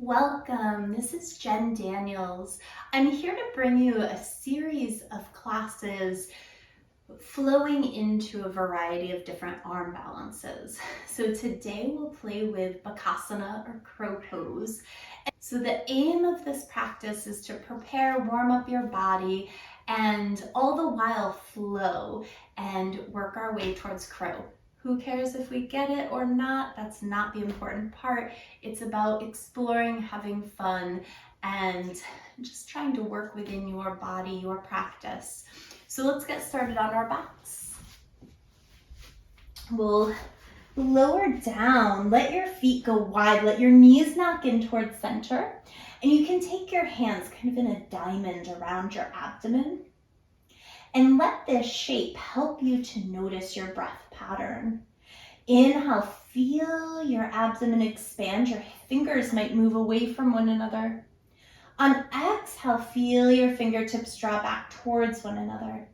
Welcome, this is Jen Daniels. I'm here to bring you a series of classes flowing into a variety of different arm balances. So today we'll play with Bakasana or crow pose. So the aim of this practice is to prepare, warm up your body, and all the while flow and work our way towards crow. Who cares if we get it or not? That's not the important part. It's about exploring, having fun, and just trying to work within your body, your practice. So let's get started on our backs. We'll lower down, let your feet go wide, let your knees knock in towards center, and you can take your hands kind of in a diamond around your abdomen. And let this shape help you to notice your breath pattern. Inhale, feel your abdomen expand. Your fingers might move away from one another. On exhale, feel your fingertips draw back towards one another.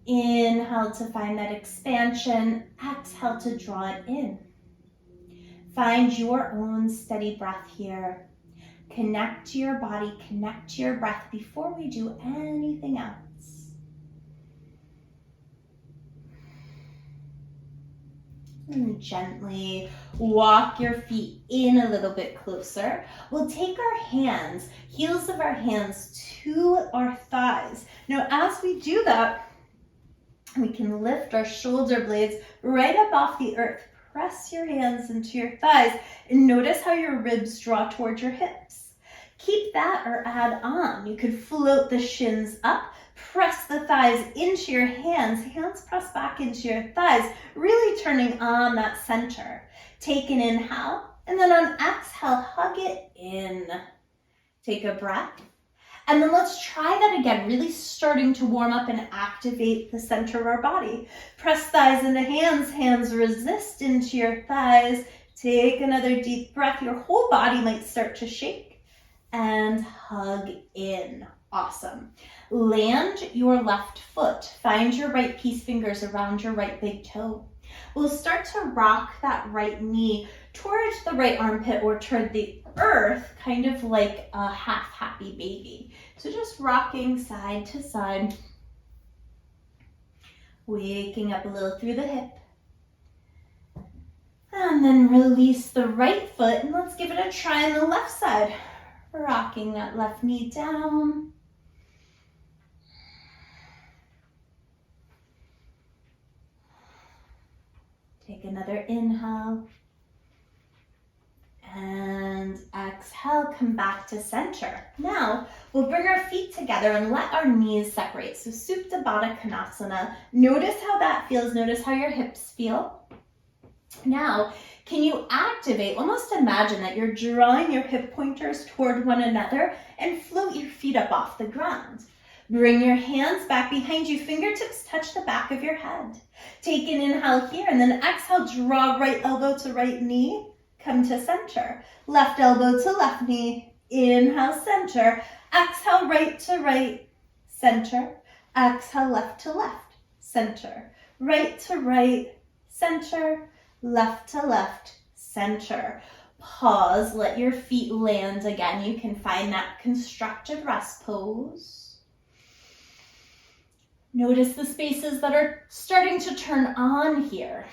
Inhale to find that expansion. Exhale to draw it in. Find your own steady breath here. Connect to your body, connect to your breath before we do anything else. And gently walk your feet in a little bit closer. We'll take our hands, heels of our hands to our thighs. Now, as we do that, we can lift our shoulder blades right up off the earth. Press your hands into your thighs and notice how your ribs draw towards your hips. Keep that or add on. You could float the shins up. Press the thighs into your hands. Hands press back into your thighs, really turning on that center. Take an inhale, and then on exhale, hug it in. Take a breath. And then let's try that again, really starting to warm up and activate the center of our body. Press thighs into hands, hands resist into your thighs. Take another deep breath. Your whole body might start to shake. And hug in. Awesome. Land your left foot. Find your right peace fingers around your right big toe. We'll start to rock that right knee towards the right armpit or toward the earth, kind of like a half happy baby. So just rocking side to side. Waking up a little through the hip. And then release the right foot and let's give it a try on the left side. Rocking that left knee down. Take another inhale. And exhale, come back to center. Now, we'll bring our feet together and let our knees separate. So Supta Baddha Konasana. Notice how that feels. Notice how your hips feel. Now, can you activate, almost imagine that you're drawing your hip pointers toward one another and float your feet up off the ground. Bring your hands back behind you, fingertips touch the back of your head. Take an inhale here and then exhale, draw right elbow to right knee, come to center. Left elbow to left knee, inhale, center. Exhale, right to right, center. Exhale, left to left, center. Right to right, center. Left to left, center. Pause, let your feet land again. You can find that constructed rest pose. Notice the spaces that are starting to turn on here.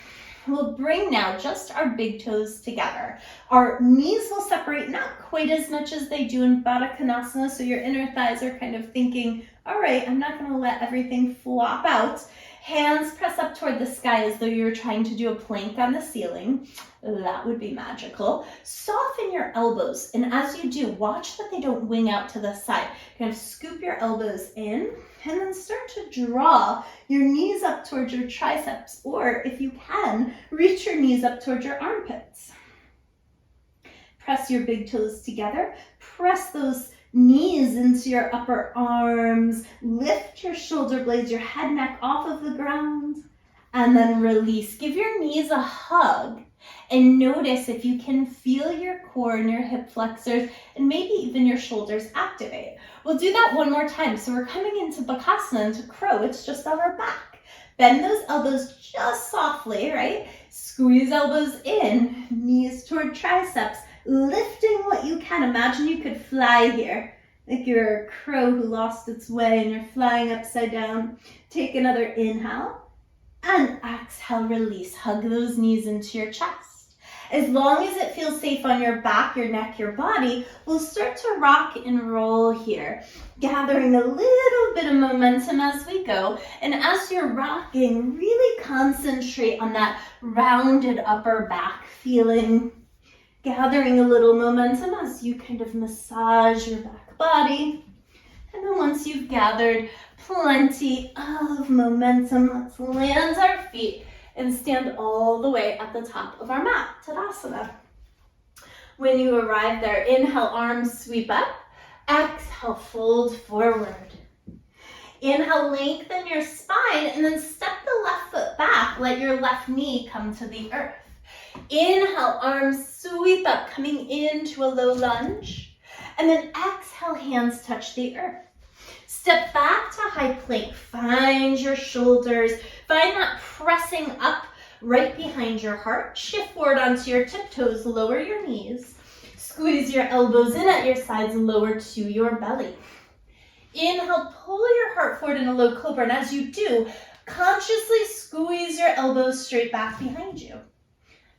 We'll bring now just our big toes together. Our knees will separate not quite as much as they do in Baddha Konasana, so your inner thighs are kind of thinking, all right, I'm not going to let everything flop out. Hands press up toward the sky as though you're trying to do a plank on the ceiling. That would be magical. Soften your elbows, and as you do, watch that they don't wing out to the side. Kind of scoop your elbows in, and then start to draw your knees up towards your triceps, or if you can, reach your knees up towards your armpits. Press your big toes together. Press those knees into your upper arms. Lift your shoulder blades, your head, neck off of the ground. And then release. Give your knees a hug. And notice if you can feel your core and your hip flexors and maybe even your shoulders activate. We'll do that one more time. So we're coming into Bakasana, into crow. It's just on our back. Bend those elbows just softly, right? Squeeze elbows in, knees toward triceps. lifting what you can. Imagine you could fly here, like you're a crow who lost its way and you're flying upside down. Take another inhale and exhale, release. Hug those knees into your chest. As long as it feels safe on your back, your neck, your body, we'll start to rock and roll here, gathering a little bit of momentum as we go. And as you're rocking, really concentrate on that rounded upper back feeling, gathering a little momentum as you kind of massage your back body. And then once you've gathered plenty of momentum, let's land our feet and stand all the way at the top of our mat, Tadasana. When you arrive there, inhale, arms sweep up. Exhale, fold forward. Inhale, lengthen your spine, and then step the left foot back. Let your left knee come to the earth. Inhale, arms sweep up, coming into a low lunge. And then exhale, hands touch the earth. Step back to high plank. Find your shoulders. Find that pressing up right behind your heart. Shift forward onto your tiptoes. Lower your knees. Squeeze your elbows in at your sides. Lower to your belly. Inhale, pull your heart forward in a low cobra. And as you do, consciously squeeze your elbows straight back behind you.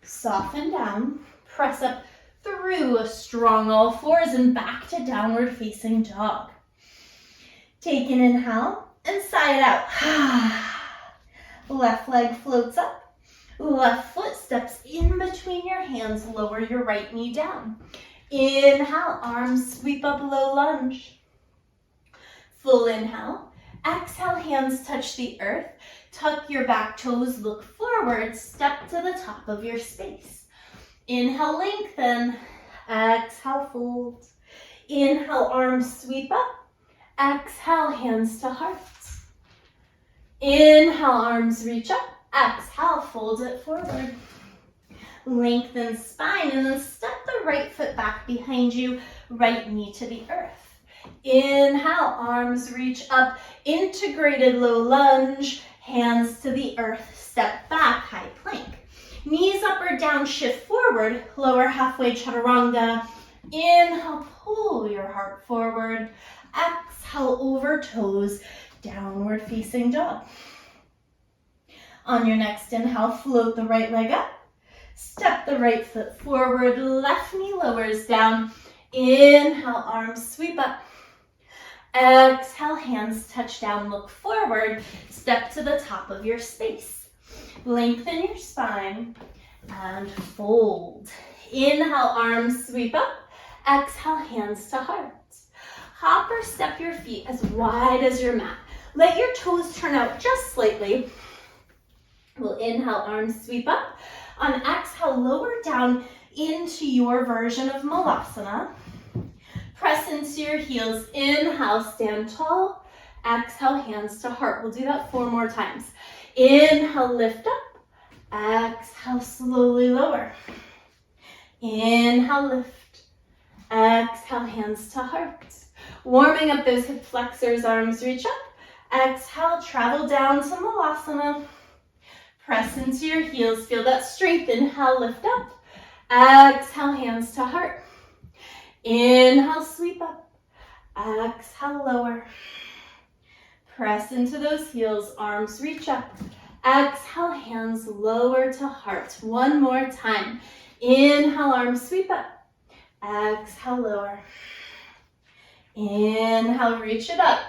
Soften down. Press up through a strong all fours and back to downward facing dog. Take an inhale and sigh it out. Left leg floats up. Left foot steps in between your hands. Lower your right knee down. Inhale, arms sweep up, low lunge. Full inhale. Exhale, hands touch the earth. Tuck your back toes, look forward. Step to the top of your space. Inhale, lengthen. Exhale, fold. Inhale, arms sweep up. Exhale, hands to heart. Inhale, arms reach up. Exhale, fold it forward. Lengthen spine and then step the right foot back behind you, right knee to the earth. Inhale, arms reach up, integrated low lunge, hands to the earth, step back, high plank. Knees up or down, shift forward, lower halfway chaturanga. Inhale, pull your heart forward. Exhale, over toes, downward facing dog. On your next inhale, float the right leg up. Step the right foot forward, left knee lowers down. Inhale, arms sweep up. Exhale, hands touch down, look forward. Step to the top of your space. Lengthen your spine and fold. Inhale, arms sweep up. Exhale, hands to heart. Hop or step your feet as wide as your mat. Let your toes turn out just slightly. We'll inhale, arms sweep up. On exhale, lower down into your version of Malasana. Press into your heels. Inhale, stand tall. Exhale, hands to heart. We'll do that 4 more times. Inhale, lift up. Exhale, slowly lower. Inhale, lift. Exhale, hands to heart. Warming up those hip flexors, arms reach up. Exhale, travel down to Malasana. Press into your heels, feel that strength. Inhale, lift up. Exhale, hands to heart. Inhale, sweep up. Exhale, lower. Press into those heels, arms reach up. Exhale, hands lower to heart. 1 more time. Inhale, arms sweep up. Exhale, lower. Inhale, reach it up.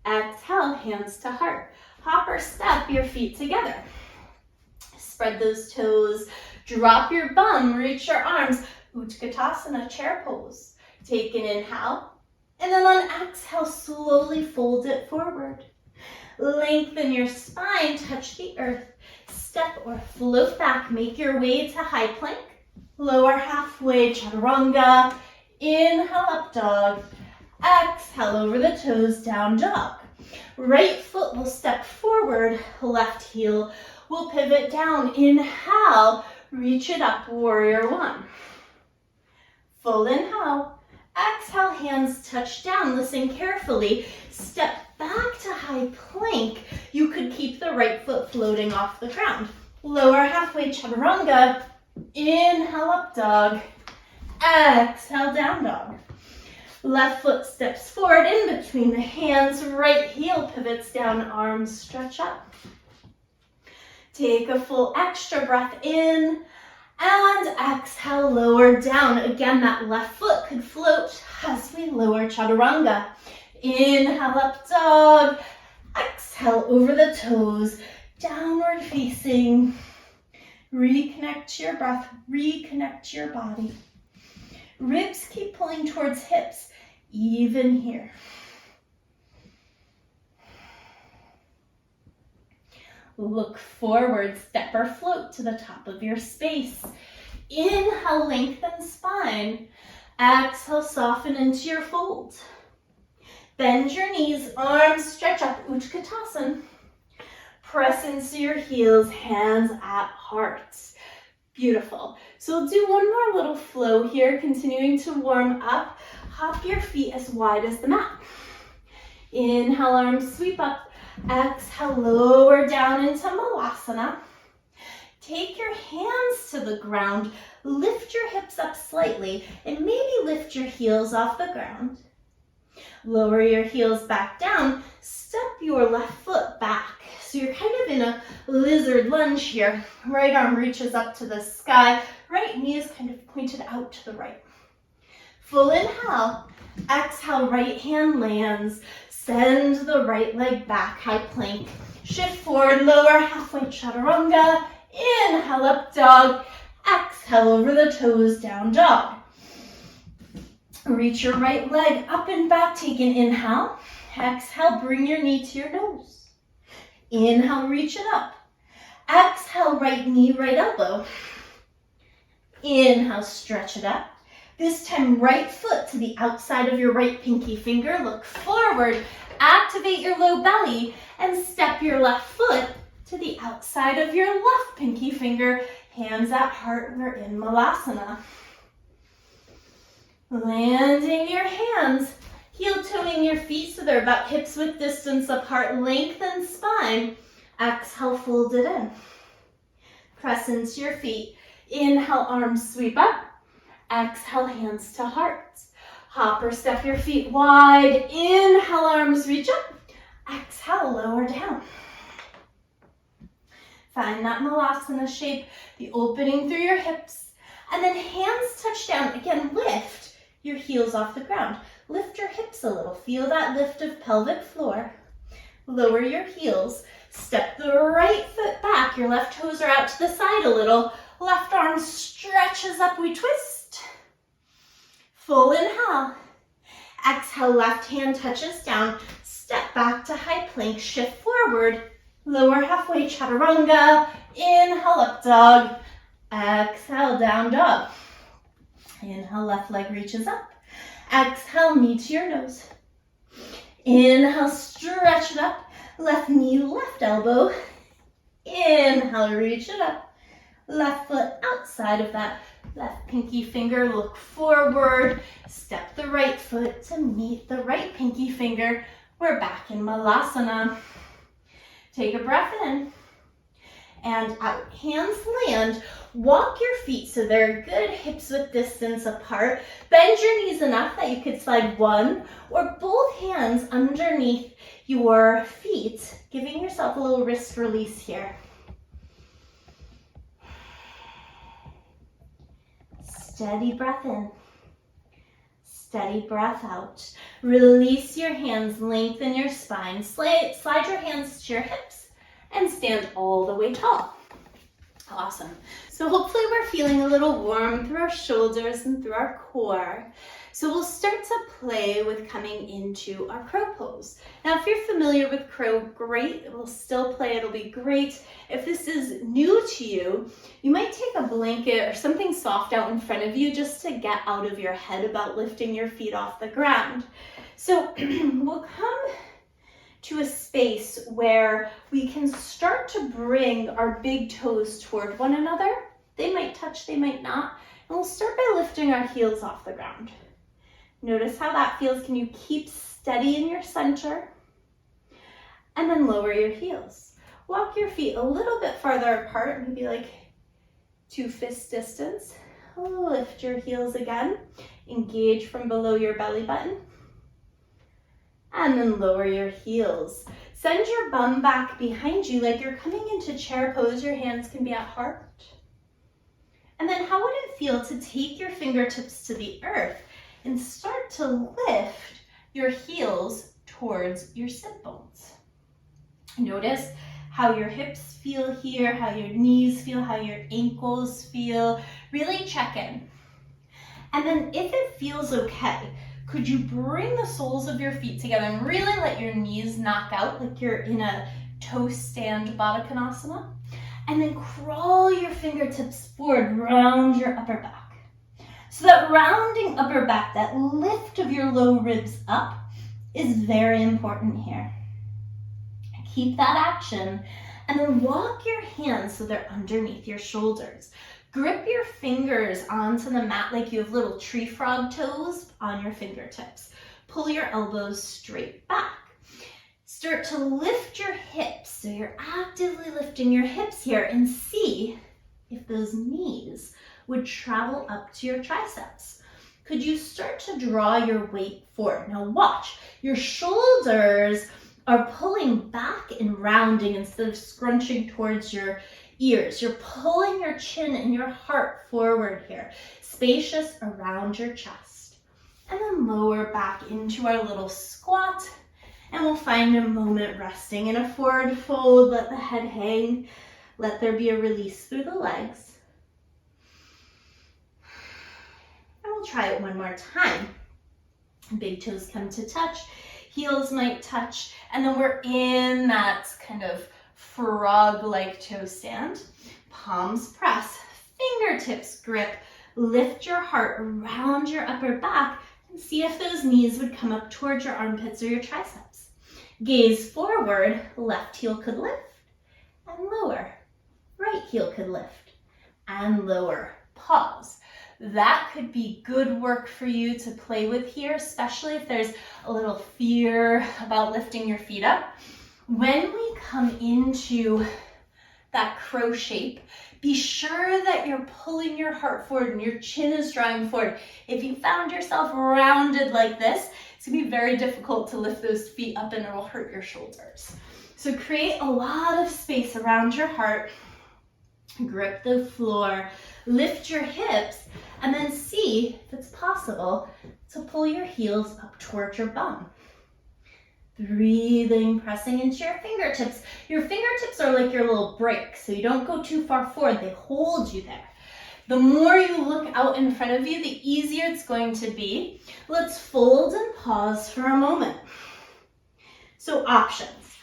Exhale, hands to heart. Hop or step your feet together. Spread those toes. Drop your bum, reach your arms. Utkatasana, chair pose. Take an inhale. And then on exhale, slowly fold it forward. Lengthen your spine, touch the earth. Step or float back, make your way to high plank. Lower halfway, chaturanga. Inhale, up dog. Exhale, over the toes, down dog. Right foot will step forward, left heel will pivot down. Inhale, reach it up, warrior 1. Full inhale. Exhale, hands touch down. Listen carefully. Step back to high plank. You could keep the right foot floating off the ground. Lower halfway chaturanga. Inhale, up dog. Exhale, down dog. Left foot steps forward in between the hands, right heel pivots down, arms stretch up. Take a full extra breath in and exhale, lower down. Again, that left foot could float as we lower chaturanga. Inhale, up dog. Exhale, over the toes, downward facing. Reconnect to your breath, reconnect to your body. Ribs keep pulling towards hips, even here. Look forward, step or float to the top of your space. Inhale, lengthen spine. Exhale, soften into your fold. Bend your knees, arms stretch up, Utkatasana. Press into your heels, hands at heart. Beautiful. So we'll do one more little flow here, continuing to warm up. Hop your feet as wide as the mat. Inhale, arms sweep up. Exhale, lower down into Malasana. Take your hands to the ground. Lift your hips up slightly and maybe lift your heels off the ground. Lower your heels back down. Step your left foot back. So you're kind of in a lizard lunge here. Right arm reaches up to the sky. Right knee is kind of pointed out to the right. Full inhale. Exhale, right hand lands. Send the right leg back, high plank. Shift forward, lower halfway chaturanga. Inhale, up dog. Exhale, over the toes, down dog. Reach your right leg up and back. Take an inhale. Exhale, bring your knee to your nose. Inhale, reach it up. Exhale, right knee, right elbow. Inhale, stretch it up. This time, right foot to the outside of your right pinky finger. Look forward, activate your low belly, and step your left foot to the outside of your left pinky finger. Hands at heart, we're in Malasana. Landing your hands, heel-toeing your feet so they're about hips width distance apart. Lengthen spine. Exhale, fold it in. Press into your feet. Inhale, arms sweep up. Exhale, hands to heart. Hop or step your feet wide. Inhale, arms reach up. Exhale, lower down. Find that Malasana shape, the opening through your hips. And then hands touch down. Again, lift your heels off the ground. Lift your hips a little. Feel that lift of pelvic floor. Lower your heels. Step the right foot back. Your left toes are out to the side a little. Left arm stretches up, we twist. Full inhale. Exhale, left hand touches down. Step back to high plank, shift forward. Lower halfway chaturanga. Inhale, up dog. Exhale, down dog. Inhale, left leg reaches up. Exhale, knee to your nose. Inhale, stretch it up. Left knee, left elbow. Inhale, reach it up. Left foot outside of that left pinky finger, look forward. Step the right foot to meet the right pinky finger. We're back in Malasana. Take a breath in and out. Hands land. Walk your feet so they're good hips width distance apart. Bend your knees enough that you could slide one or both hands underneath your feet, giving yourself a little wrist release here. Steady breath in. Steady breath out. Release your hands, lengthen your spine. Slide your hands to your hips and stand all the way tall. Awesome. So hopefully we're feeling a little warm through our shoulders and through our core. So we'll start to play with coming into our crow pose. Now, if you're familiar with crow, great. We'll still play. It'll be great. If this is new to you, you might take a blanket or something soft out in front of you just to get out of your head about lifting your feet off the ground. So we'll come to a space where we can start to bring our big toes toward one another. They might touch, they might not. And we'll start by lifting our heels off the ground. Notice how that feels. Can you keep steady in your center? And then lower your heels. Walk your feet a little bit farther apart, maybe like 2 fist distance. lift your heels again. Engage from below your belly button. And then lower your heels. Send your bum back behind you like you're coming into chair pose. Your hands can be at heart. And then how would it feel to take your fingertips to the earth and start to lift your heels towards your sit bones? Notice how your hips feel here, how your knees feel, how your ankles feel. Really check in. And then if it feels okay, could you bring the soles of your feet together and really let your knees knock out like you're in a toe stand Baddha Konasana? And then crawl your fingertips forward, round your upper back. So that rounding upper back, that lift of your low ribs up is very important here. Keep that action and then walk your hands so they're underneath your shoulders. Grip your fingers onto the mat like you have little tree frog toes on your fingertips. Pull your elbows straight back. Start to lift your hips. So you're actively lifting your hips here and see if those knees would travel up to your triceps. Could you start to draw your weight forward? Now watch, your shoulders are pulling back and rounding instead of scrunching towards your ears. You're pulling your chin and your heart forward here, spacious around your chest. And then lower back into our little squat. And we'll find a moment resting in a forward fold. Let the head hang. Let there be a release through the legs. And we'll try it one more time. Big toes come to touch. Heels might touch. And then we're in that kind of frog-like toe stand. Palms press. Fingertips grip. Lift your heart around your upper back. And see if those knees would come up towards your armpits or your triceps. Gaze forward, left heel could lift and lower. Right heel could lift and lower. Pause. That could be good work for you to play with here, especially if there's a little fear about lifting your feet up. When we come into that crow shape, be sure that you're pulling your heart forward and your chin is drawing forward. If you found yourself rounded like this, it's gonna be very difficult to lift those feet up and it'll hurt your shoulders. So create a lot of space around your heart. Grip the floor, lift your hips, and then see if it's possible to pull your heels up towards your bum. Breathing, pressing into your fingertips. Your fingertips are like your little brakes, so you don't go too far forward. They hold you there. The more you look out in front of you, the easier it's going to be. Let's fold and pause for a moment. So options.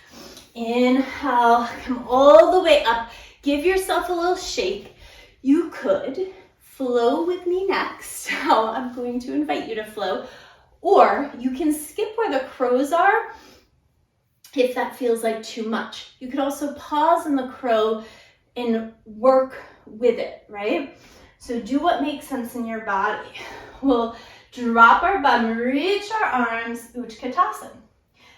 Inhale, come all the way up. Give yourself a little shake. You could flow with me next. So I'm going to invite you to flow. Or you can skip where the crows are if that feels like too much. You could also pause in the crow and work with it, right? So do what makes sense in your body. We'll drop our bum, reach our arms, Utkatasana.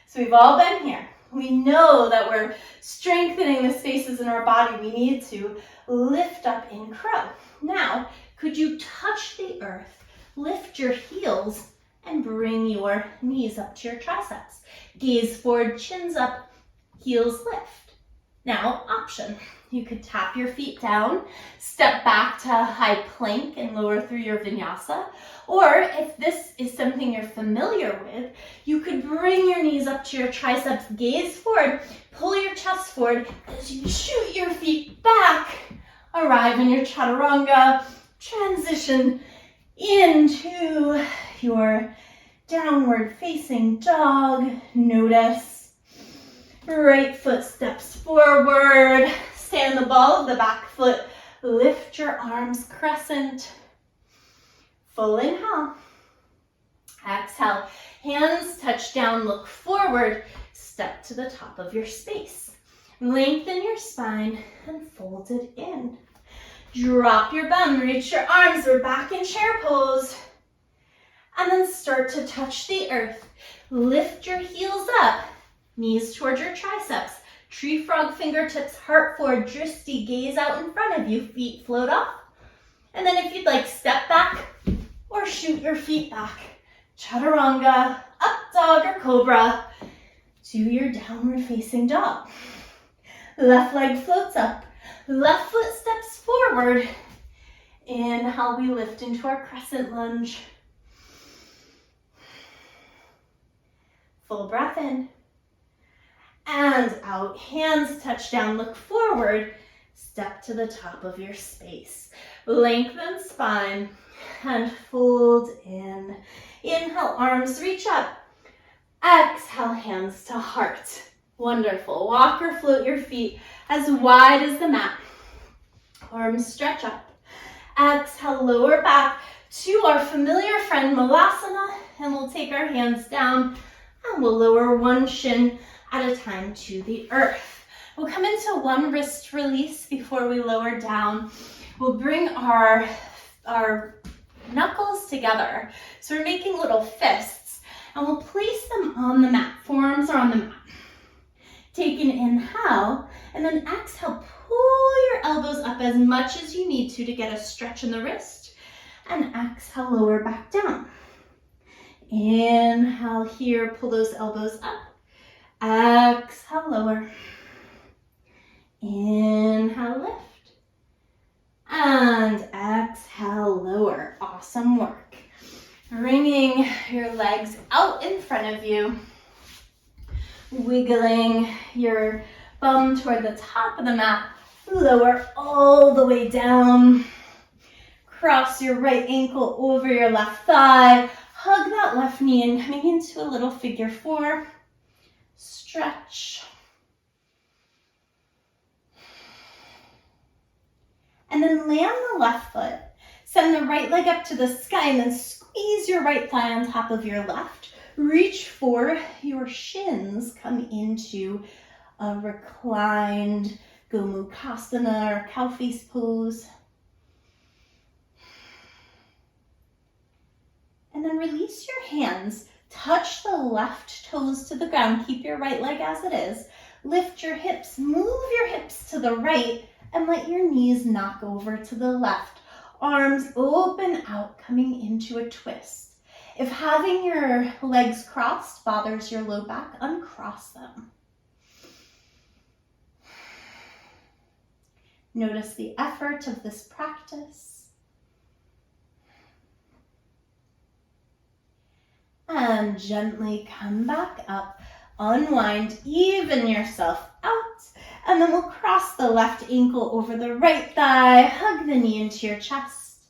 So we've all been here. We know that we're strengthening the spaces in our body. We need to lift up in crow. Now, could you touch the earth, lift your heels, and bring your knees up to your triceps. Gaze forward, chins up, heels lift. Now, option. You could tap your feet down, step back to high plank and lower through your vinyasa. Or if this is something you're familiar with, you could bring your knees up to your triceps, gaze forward, pull your chest forward as you shoot your feet back. Arrive in your chaturanga, transition into your downward facing dog. Notice right foot steps forward. Stand the ball of the back foot. Lift your arms crescent. Full inhale. Exhale. Hands touch down, look forward. Step to the top of your space. Lengthen your spine and fold it in. Drop your bum, reach your arms. We're back in chair pose. And then start to touch the earth. Lift your heels up, knees towards your triceps. Tree frog fingertips, heart forward, drishti, gaze out in front of you, feet float off. And then if you'd like, step back or shoot your feet back. Chaturanga, up dog or cobra, to your downward facing dog. Left leg floats up, left foot steps forward. Inhale, we lift into our crescent lunge. Full breath in. And out, hands touch down, look forward, step to the top of your space. Lengthen spine and fold in. Inhale, arms reach up. Exhale, hands to heart. Wonderful. Walk or float your feet as wide as the mat. Arms stretch up. Exhale, lower back to our familiar friend Malasana, and we'll take our hands down and we'll lower one shin at a time to the earth. We'll come into one wrist release before we lower down. We'll bring our knuckles together. So we're making little fists, and we'll place them on the mat. Forearms are on the mat. Take an inhale, and then exhale, pull your elbows up as much as you need to get a stretch in the wrist, and exhale, lower back down. Inhale here, pull those elbows up. Exhale, lower. Inhale, lift. And exhale, lower. Awesome work. Bringing your legs out in front of you. Wiggling your bum toward the top of the mat. Lower all the way down. Cross your right ankle over your left thigh. Hug that left knee in, coming into a little figure four. Stretch. And then land the left foot. Send the right leg up to the sky and then squeeze your right thigh on top of your left. Reach for your shins. Come into a reclined Gomukhasana or cow face pose. And then release your hands. Touch the left toes to the ground. Keep your right leg as it is. Lift your hips. Move your hips to the right and let your knees knock over to the left. Arms open out, coming into a twist. If having your legs crossed bothers your low back, uncross them. Notice the effort of this practice. And gently come back up. Unwind, even yourself out. And then we'll cross the left ankle over the right thigh. Hug the knee into your chest.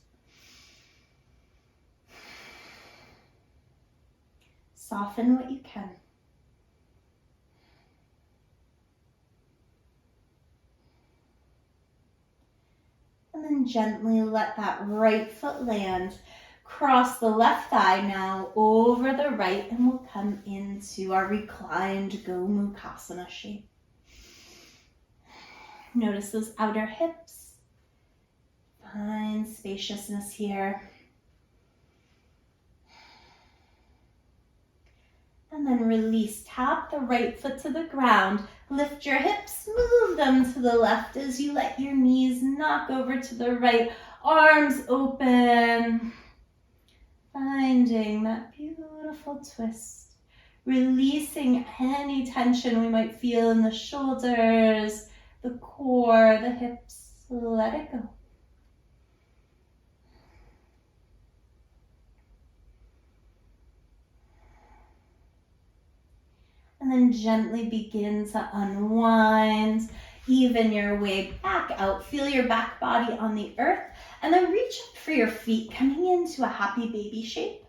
Soften what you can. And then gently let that right foot land. Cross the left thigh now over the right, and we'll come into our reclined Gomukhasana shape. Notice those outer hips. Find spaciousness here. And then release. Tap the right foot to the ground. Lift your hips, move them to the left as you let your knees knock over to the right. Arms open. Finding that beautiful twist. Releasing any tension we might feel in the shoulders, the core, the hips. Let it go. And then gently begin to unwind. Even your way back out. Feel your back body on the earth. And then reach up for your feet, coming into a happy baby shape.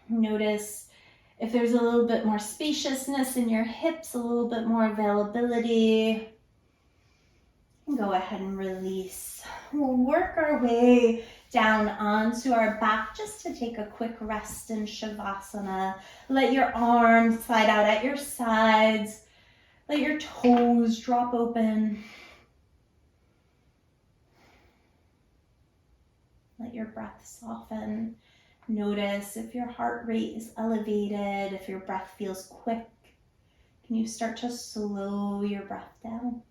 Notice if there's a little bit more spaciousness in your hips, a little bit more availability. Go ahead and release. We'll work our way down onto our back just to take a quick rest in Shavasana. Let your arms slide out at your sides. Let your toes drop open. Let your breath soften. Notice if your heart rate is elevated, if your breath feels quick. Can you start to slow your breath down?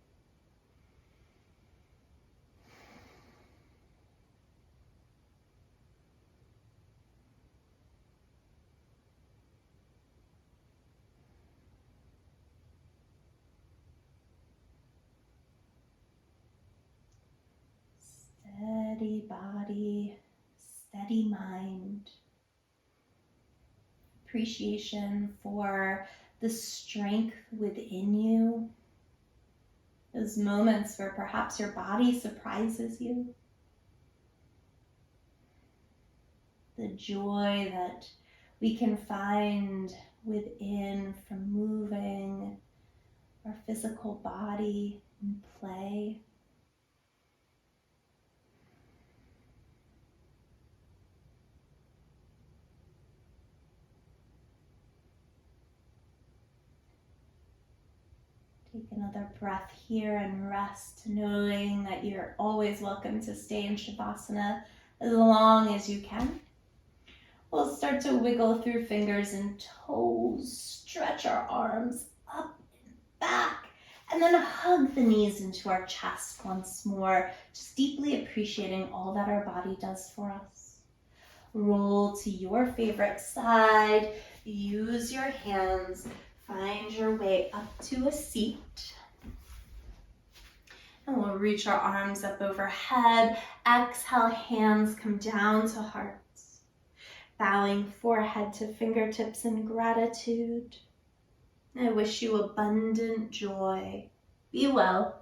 Steady body, steady mind. Appreciation for the strength within you. Those moments where perhaps your body surprises you. The joy that we can find within from moving our physical body in play. Take another breath here and rest, knowing that you're always welcome to stay in Shavasana as long as you can. We'll start to wiggle through fingers and toes, stretch our arms up and back, and then hug the knees into our chest once more, just deeply appreciating all that our body does for us. Roll to your favorite side, use your hands, find your way up to a seat. And we'll reach our arms up overhead. Exhale, hands come down to hearts. Bowing forehead to fingertips in gratitude. I wish you abundant joy. Be well.